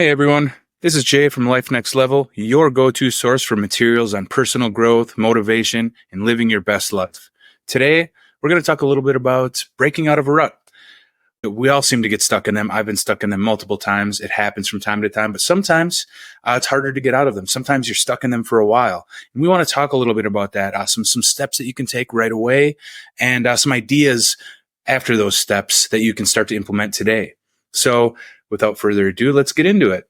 Hey everyone, this is Jay from Life Next Level, your go-to source for materials on personal growth, motivation, and living your best life. Today, we're going to talk a little bit about breaking out of a rut. We all seem to get stuck in them. I've been stuck in them multiple times. It happens from time to time, but sometimes it's harder to get out of them. Sometimes you're stuck in them for a while. And we want to talk a little bit about that, some steps that you can take right away, and some ideas after those steps that you can start to implement today. So without further ado, let's get into it.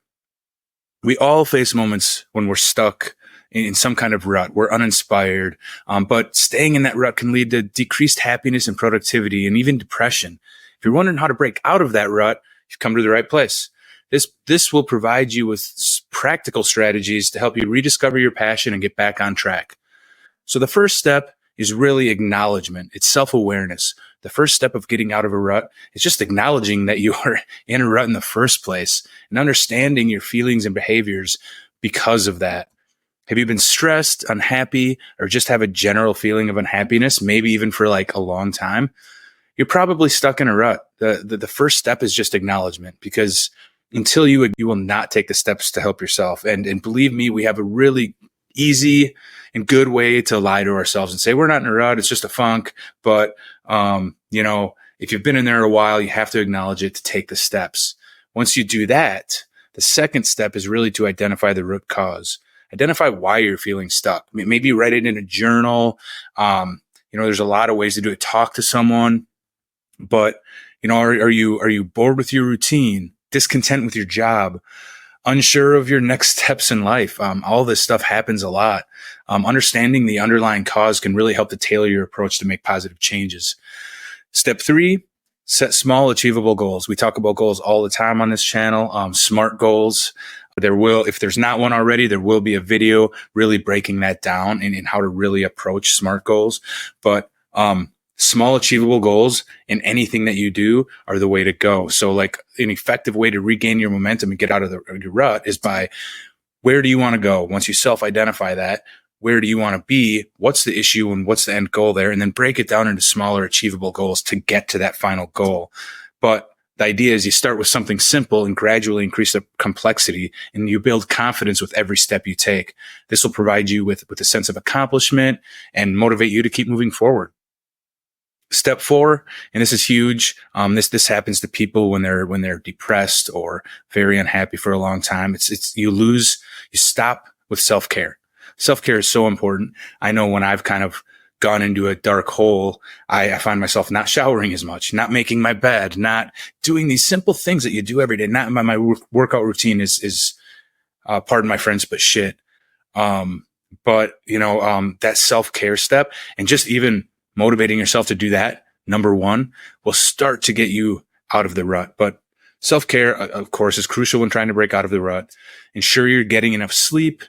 We all face moments when we're stuck in some kind of rut. We're uninspired, but staying in that rut can lead to decreased happiness and productivity and even depression. If you're wondering how to break out of that rut, you've come to the right place. This will provide you with practical strategies to help you rediscover your passion and get back on track. So the first step is really acknowledgement. It's self-awareness. The first step of getting out of a rut is just acknowledging that you are in a rut in the first place and understanding your feelings and behaviors because of that. Have you been stressed, unhappy, or just have a general feeling of unhappiness, maybe even for like a long time? You're probably stuck in a rut. The first step is just acknowledgement, because until you will not take the steps to help yourself. And believe me, we have a really easy and good way to lie to ourselves and say, we're not in a rut, it's just a funk. But, if you've been in there a while, you have to acknowledge it to take the steps. Once you do that, the second step is really to identify the root cause. Identify why you're feeling stuck. Maybe write it in a journal. There's a lot of ways to do it. Talk to someone. But, are you bored with your routine, discontent with your job, unsure of your next steps in life? All this stuff happens a lot. Understanding the underlying cause can really help to tailor your approach to make positive changes. Step 3, set small, achievable goals. We talk about goals all the time on this channel. SMART goals. If there's not one already, there will be a video really breaking that down and how to really approach SMART goals. But, small achievable goals in anything that you do are the way to go. So like an effective way to regain your momentum and get out of your rut is by, where do you want to go? Once you self-identify that, where do you want to be? What's the issue and what's the end goal there? And then break it down into smaller achievable goals to get to that final goal. But the idea is you start with something simple and gradually increase the complexity, and you build confidence with every step you take. This will provide you with a sense of accomplishment and motivate you to keep moving forward. Step 4, and this is huge. This happens to people when they're depressed or very unhappy for a long time. You stop with self-care. Self-care is so important. I know when I've kind of gone into a dark hole, I find myself not showering as much, not making my bed, not doing these simple things that you do every day. Not my workout routine is pardon my French, but shit. That self-care step, and just even motivating yourself to do that, number 1, will start to get you out of the rut. But self-care, of course, is crucial when trying to break out of the rut. Ensure you're getting enough sleep,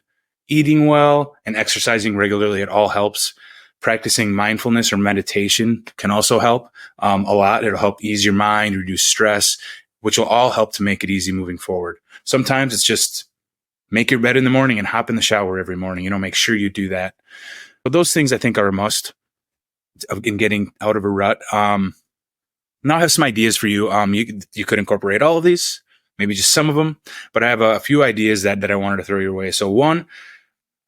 eating well, and exercising regularly. It all helps. Practicing mindfulness or meditation can also help a lot. It'll help ease your mind, reduce stress, which will all help to make it easy moving forward. Sometimes it's just make your bed in the morning and hop in the shower every morning. Make sure you do that. But those things I think are a must in getting out of a rut. Now I have some ideas for you. You could incorporate all of these, maybe just some of them, but I have a few ideas that I wanted to throw your way. So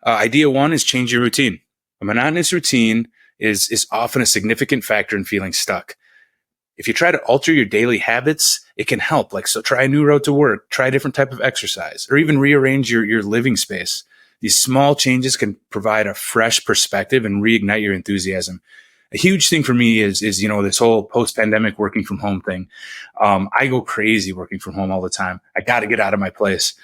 idea 1 is change your routine. A monotonous routine is often a significant factor in feeling stuck. If you try to alter your daily habits, it can help. So try a new route to work, try a different type of exercise, or even rearrange your living space. These small changes can provide a fresh perspective and reignite your enthusiasm. A huge thing for me is this whole post-pandemic working from home thing. I go crazy working from home all the time. I got to get out of my place.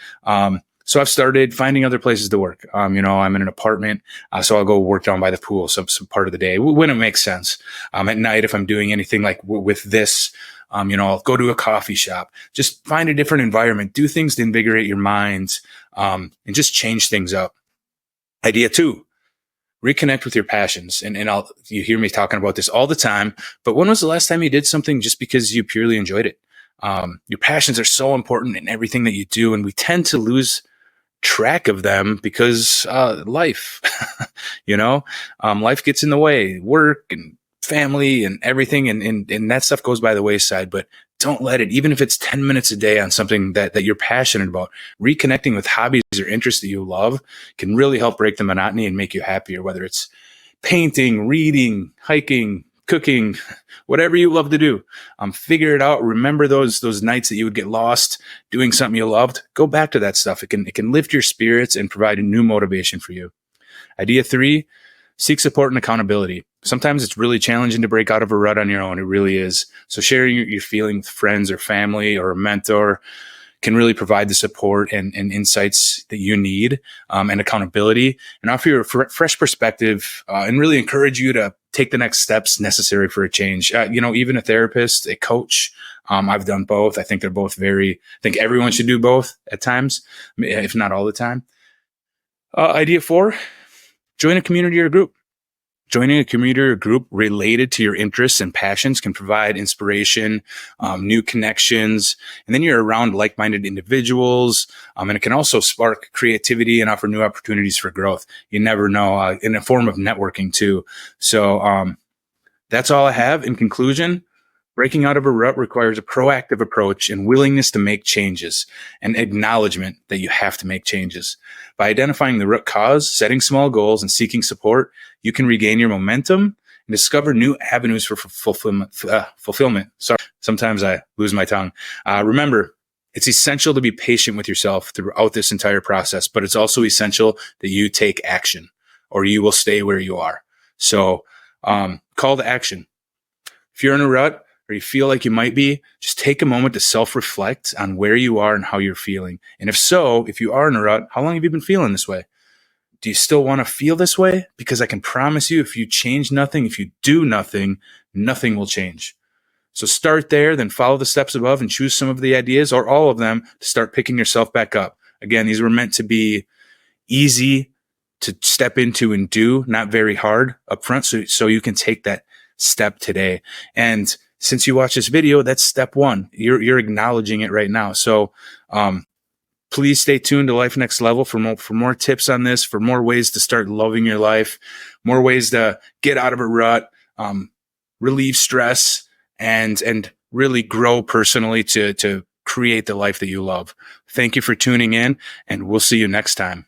So I've started finding other places to work. I'm in an apartment, so I'll go work down by the pool some part of the day when it makes sense. At night, if I'm doing anything like with this, I'll go to a coffee shop. Just find a different environment. Do things to invigorate your mind, and just change things up. Idea 2. Reconnect with your passions. And you hear me talking about this all the time, but when was the last time you did something just because you purely enjoyed it? Your passions are so important in everything that you do, and we tend to lose track of them because life, life gets in the way, work and family and everything, and that stuff goes by the wayside. But don't let it, even if it's 10 minutes a day on something that you're passionate about, reconnecting with hobbies or interests that you love can really help break the monotony and make you happier, whether it's painting, reading, hiking, cooking, whatever you love to do. Figure it out. Remember those nights that you would get lost doing something you loved. Go back to that stuff. It can lift your spirits and provide a new motivation for you. Idea 3, seek support and accountability. Sometimes it's really challenging to break out of a rut on your own. It really is. So sharing your feeling with friends or family or a mentor can really provide the support and insights that you need, and accountability, and offer you a fresh perspective, and really encourage you to take the next steps necessary for a change. Even a therapist, a coach. I've done both. I think they're both I think everyone should do both at times, if not all the time. Idea 4, join a community or group. Joining a community or group related to your interests and passions can provide inspiration, new connections, and then you're around like-minded individuals, and it can also spark creativity and offer new opportunities for growth. You never know, in a form of networking too. So that's all I have. In conclusion, breaking out of a rut requires a proactive approach and willingness to make changes and acknowledgement that you have to make changes. By identifying the root cause, setting small goals, and seeking support, you can regain your momentum and discover new avenues for fulfillment. Sorry, sometimes I lose my tongue. Remember, it's essential to be patient with yourself throughout this entire process, but it's also essential that you take action or you will stay where you are. So call to action. If you're in a rut, or you feel like you might be, just take a moment to self-reflect on where you are and how you're feeling. And if you are in a rut, how long have you been feeling this way? Do you still want to feel this way? Because I can promise you, if you change nothing, if you do nothing, nothing will change. So start there, then follow the steps above and choose some of the ideas or all of them to start picking yourself back up. Again, these were meant to be easy to step into and do, not very hard up front, so you can take that step today. And since you watch this video, that's step 1. You're acknowledging it right now. So please stay tuned to Life Next Level for more tips on this, for more ways to start loving your life, more ways to get out of a rut, relieve stress, and really grow personally to create the life that you love. Thank you for tuning in, and we'll see you next time.